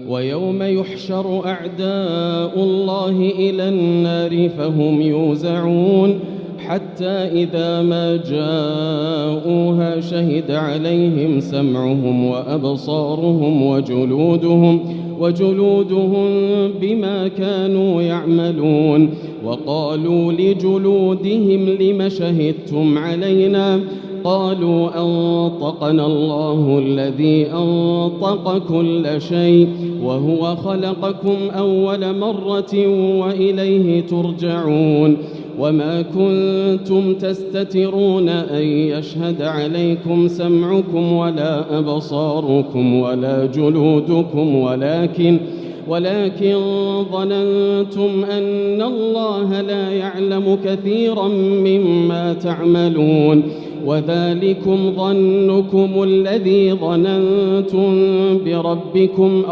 ويوم يحشر أعداء الله إلى النار فهم يوزعون حتى إذا ما جاءوها شهد عليهم سمعهم وأبصارهم وجلودهم بما كانوا يعملون. وقالوا لجلودهم لم شهدتم علينا؟ قالوا أنطقنا الله الذي أنطق كل شيء وهو خلقكم أول مرة وإليه ترجعون. وما كنتم تستترون أن يشهد عليكم سمعكم ولا أبصاركم ولا جلودكم ولكن ظننتم أن الله لا يعلم كثيرا مما تعملون. وذلكم ظنكم الذي ظننتم بربكم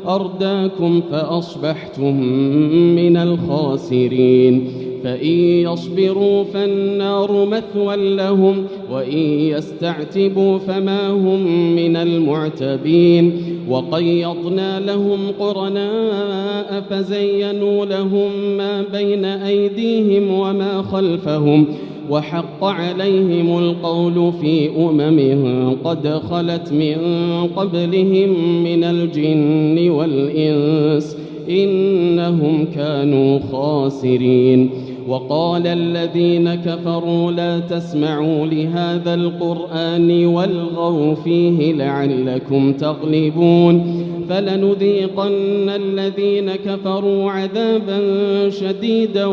أرداكم فأصبحتم من الخاسرين. فإن يصبروا فالنار مثوى لهم وإن يستعتبوا فما هم من المعتبين. وقيضنا لهم قرناء فزينوا لهم ما بين أيديهم وما خلفهم وحق عليهم القول في قد خلت من قبلهم من الجن والإنس إنهم كانوا خاسرين. وقال الذين كفروا لا تسمعوا لهذا القرآن والغوا فيه لعلكم تغلبون. فلنذيقن الذين كفروا عذابا شديدا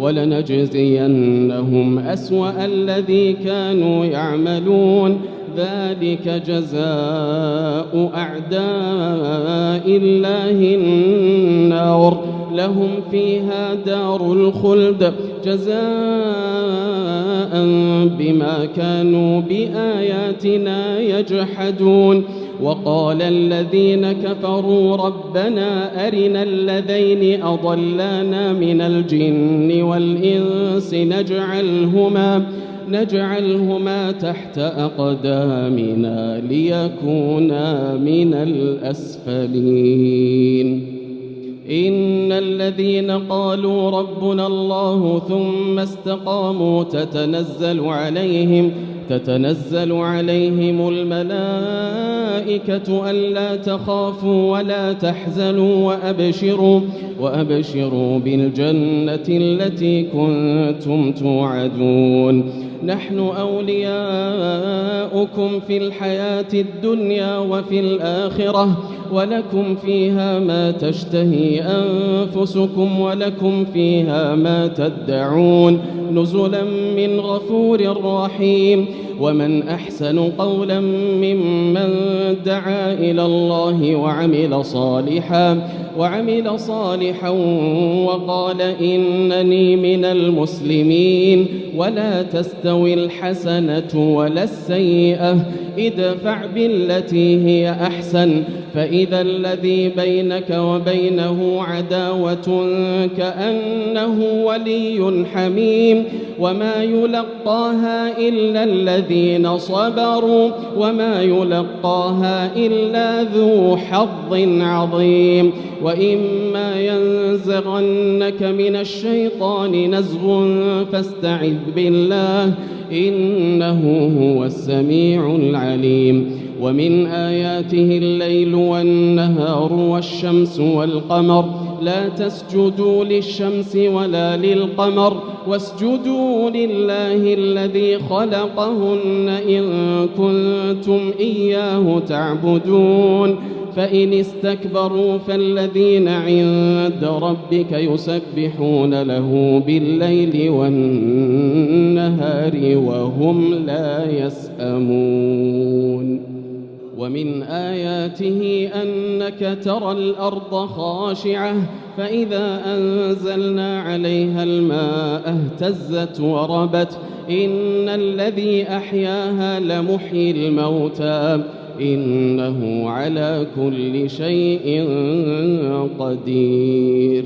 ولنجزينهم أسوأ الذي كانوا يعملون. ذلك جزاء أعداء الله النار لهم فيها دار الخلد جزاء بما كانوا بآياتنا يجحدون. وقال الذين كفروا ربنا أرنا الذين أضلانا من الجن والإنس نجعلهما تحت أقدامنا ليكونا من الأسفلين. إن الذين قالوا ربنا الله ثم استقاموا تتنزل عليهم الملائكة ألا تخافوا ولا تحزنوا وأبشروا بالجنة التي كنتم توعدون. نحن أولياؤكم في الحياة الدنيا وفي الآخرة ولكم فيها ما تشتهي أنفسكم ولكم فيها ما تدعون نزلا من غفور رحيم. ومن أحسن قولا ممن دعا إلى الله وعمل صالحا وقال إنني من المسلمين. ولا تستوي الحسنة ولا السيئة ادفع بالتي هي أحسن فإذا الذي بينك وبينه عداوة كأنه ولي حميم. وما يلقاها إلا الذين صبروا وما يلقاها إلا ذو حظ عظيم. وإما ينزغنك من الشيطان نزغ فاستعذ بالله إنه هو السميع العليم. ومن آياته الليل والنهار والشمس والقمر لا تسجدوا للشمس ولا للقمر واسجدوا لله الذي خلقهن إن كنتم إياه تعبدون. فإن استكبروا فالذين عند ربك يسبحون له بالليل والنهار وهم لا يسأمون. ومن آياته أنك ترى الأرض خاشعة فإذا أنزلنا عليها الماء اهتزت وربت إن الذي أحياها لمحيي الموتى إنه على كل شيء قدير.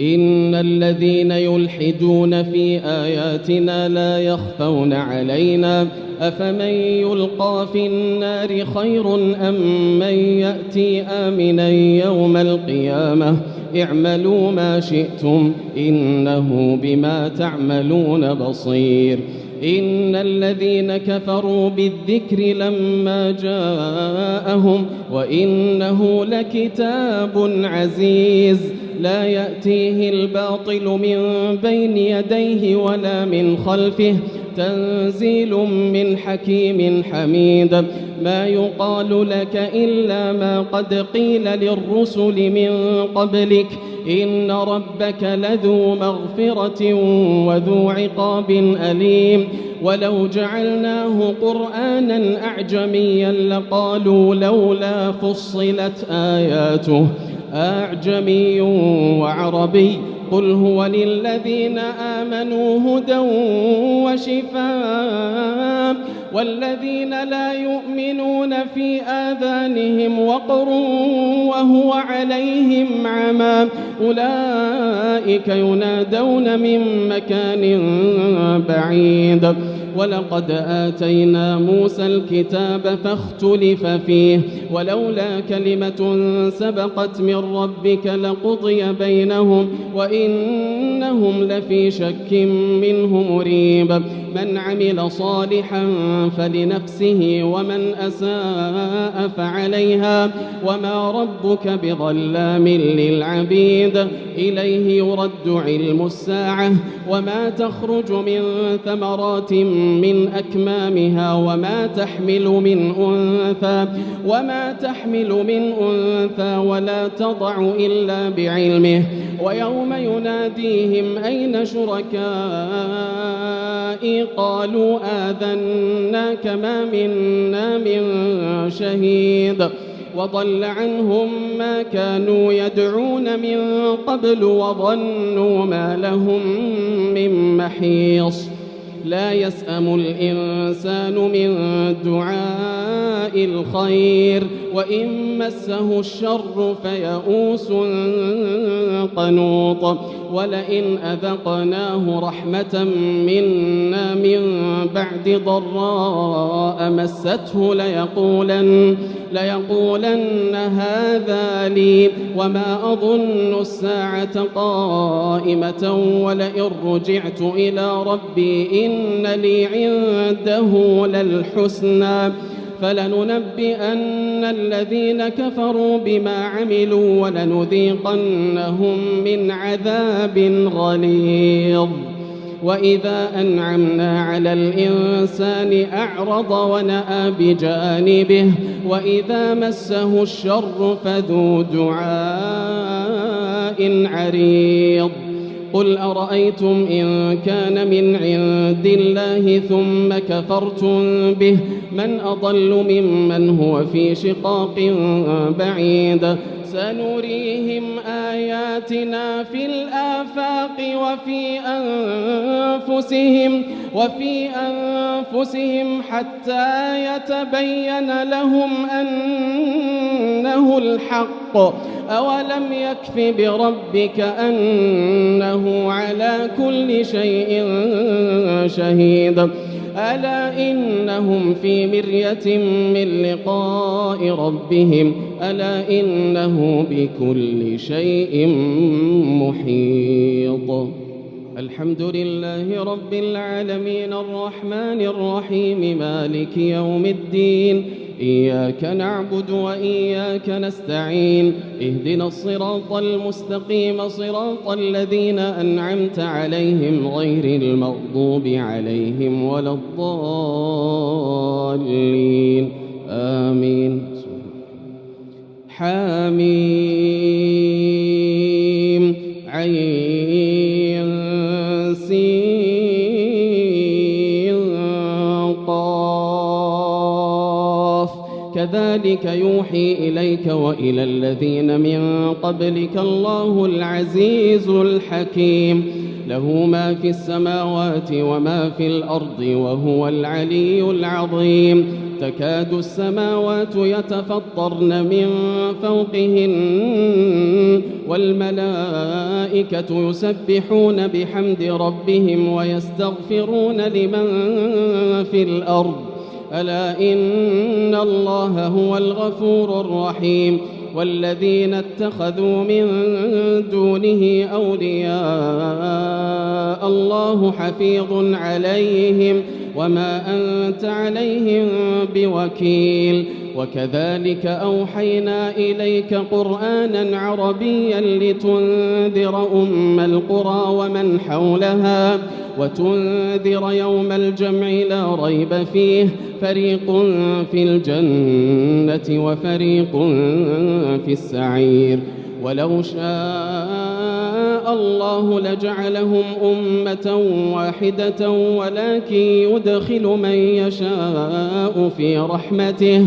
إن الذين يلحدون في آياتنا لا يخفون علينا أفمن يلقى في النار خير أم من يأتي آمنا يوم القيامة اعملوا ما شئتم إنه بما تعملون بصير إن الذين كفروا بالذكر لما جاءهم وإنه لكتاب عزيز لا يأتيه الباطل من بين يديه ولا من خلفه تنزيل من حكيم حميد ما يقال لك إلا ما قد قيل للرسل من قبلك إن ربك لذو مغفرة وذو عقاب أليم ولو جعلناه قرآنا أعجميا لقالوا لولا فصلت آياته أعجمي وعربي قل هو للذين آمنوا هدى وشفاء والذين لا يؤمنون في آذانهم وقر وهو عليهم عمى أولئك ينادون من مكان بعيد ولقد آتينا موسى الكتاب فاختلف فيه ولولا كلمة سبقت من ربك لقضي بينهم وإنهم لفي شك منه مريب من عمل صالحا فلنفسه ومن أساء فعليها وما ربك بظلام للعبيد إليه يرد علم الساعة وما تخرج من ثمرات من أكمامها وما تحمل من أنثى ولا تضع إلا بعلمه ويوم يناديهم أين شركائي قالوا آذناك ما منا من شهيد وضل عنهم ما كانوا يدعون من قبل وظنوا ما لهم من محيص لا يسأم الإنسان من دعاء الخير وإن مسه الشر فيئوس قنوط ولئن أذقناه رحمة منا من بعد ضراء مسته ليقولن هذا لي وما أظن الساعة قائمة ولئن رجعت إلى ربي إن لي عنده للحسنى فلننبئن الذين كفروا بما عملوا ولنذيقنهم من عذاب غليظ وإذا أنعمنا على الإنسان أعرض ونأى بجانبه وإذا مسه الشر فذو دعاء عريض قل أرأيتم إن كان من عند الله ثم كفرتم به من أضل ممن هو في شقاق بعيد سنريهم آياتنا في الآفاق وفي أنفسهم حتى يتبين لهم أنه الحق أولم يكف بربك أنه على كل شيء شهيد ألا إنهم في مرية من لقاء ربهم ألا إنه بكل شيء محيط الحمد لله رب العالمين الرحمن الرحيم مالك يوم الدين إياك نعبد وإياك نستعين اهدنا الصراط المستقيم صراط الذين أنعمت عليهم غير المغضوب عليهم ولا الضالين آمين حميم عين سين قاف كذلك يوحي إليك وإلى الذين من قبلك الله العزيز الحكيم له ما في السماوات وما في الأرض وهو العلي العظيم تكاد السماوات يتفطرن من فوقهن والملائكة يسبحون بحمد ربهم ويستغفرون لمن في الأرض ألا إن الله هو الغفور الرحيم. والذين اتخذوا من دونه أولياء الله حفيظ عليهم وما أنت عليهم بوكيل. وكذلك أوحينا إليك قرآنا عربيا لتنذر أم القرى ومن حولها وتنذر يوم الجمع لا ريب فيه، فريق في الجنة وفريق في السعير. ولو شاء الله لجعلهم أمة واحدة ولكن يدخل من يشاء في رحمته،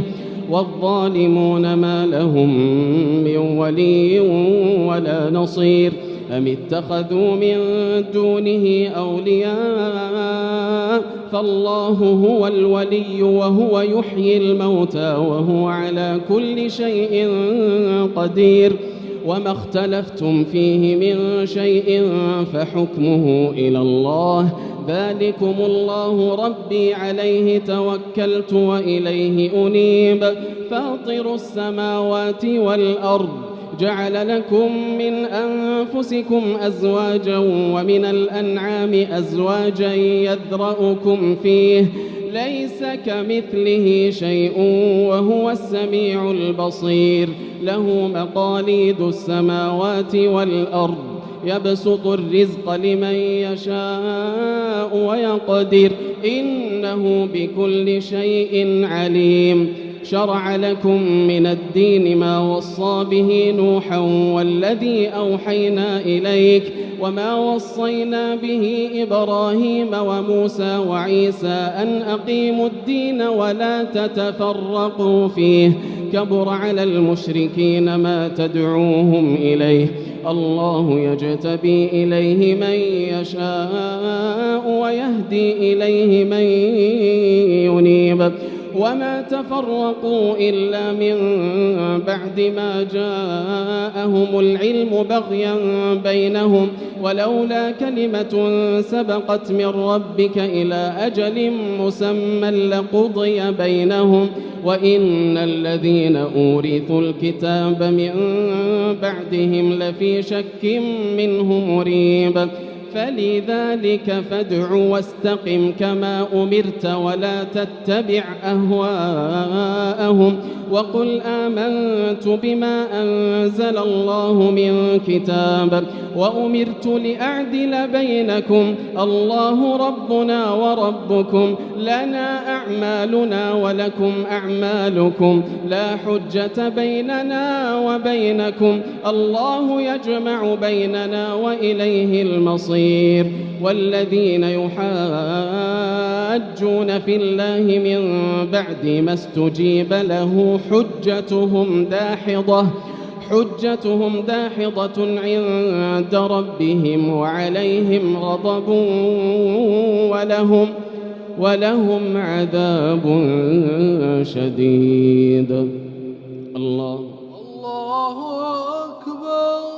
والظالمون ما لهم من ولي ولا نصير. أم اتخذوا من دونه أولياء فالله هو الولي وهو يحيي الموتى وهو على كل شيء قدير. وما اختلفتم فيه من شيء فحكمه إلى الله، ذلكم الله ربي عليه توكلت وإليه أنيب. فاطر السماوات والأرض جعل لكم من أنفسكم أزواجا ومن الأنعام أزواجا يذرأكم فيه، ليس كمثله شيء وهو السميع البصير. له مقاليد السماوات والأرض يبسط الرزق لمن يشاء ويقدر، إنه بكل شيء عليم. شرع لكم من الدين ما وصى به نوحا والذي أوحينا إليك وما وصينا به إبراهيم وموسى وعيسى أن أقيموا الدين ولا تتفرقوا فيه، كبر على المشركين ما تدعوهم إليه. الله يجتبي إليه من يشاء ويهدي إليه من ينيب. وما تفرقوا إلا من بعد ما جاءهم العلم بغيا بينهم، ولولا كلمة سبقت من ربك إلى أجل مسمى لقضي بينهم، وإن الذين أورثوا الكتاب من بعدهم لفي شك منه مريب. فلذلك فادع واستقم كما أمرت ولا تتبع أهواءهم، وقل آمنت بما أنزل الله من كتاب وأمرت لأعدل بينكم، الله ربنا وربكم، لنا أعمالنا ولكم أعمالكم، لا حجة بيننا وبينكم، الله يجمع بيننا وإليه المصير. والذين يحاجون في الله من بعد ما استجيب له حجتهم داحضة عند ربهم وعليهم غضب ولهم عذاب شديد. الله أكبر.